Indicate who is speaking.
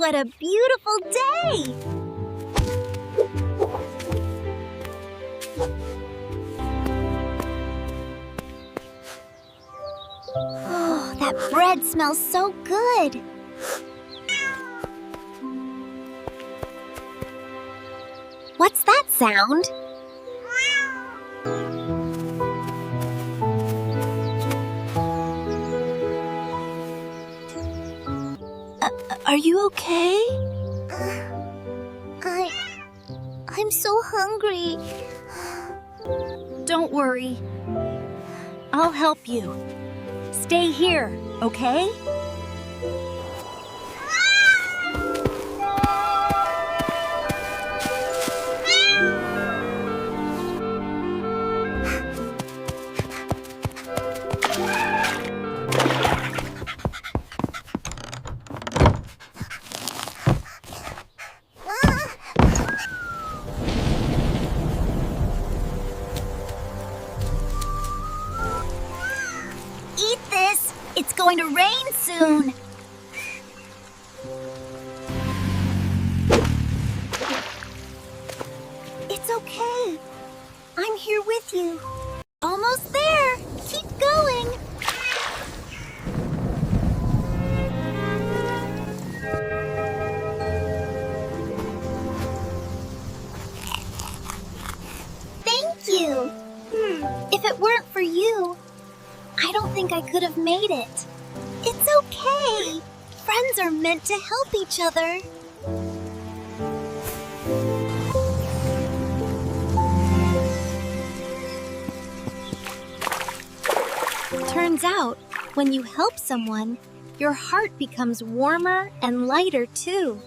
Speaker 1: What a beautiful day! Oh, that bread smells so good. What's that sound? Are you okay? I'm so hungry. Don't worry. I'll help you. Stay here, okay? Eat this! It's going to rain soon! It's okay. I'm here with you. Almost there! Keep going! Thank you! If it weren't for you, I don't think I could have made it. It's okay. Friends are meant to help each other. Turns out, when you help someone, your heart becomes warmer and lighter too.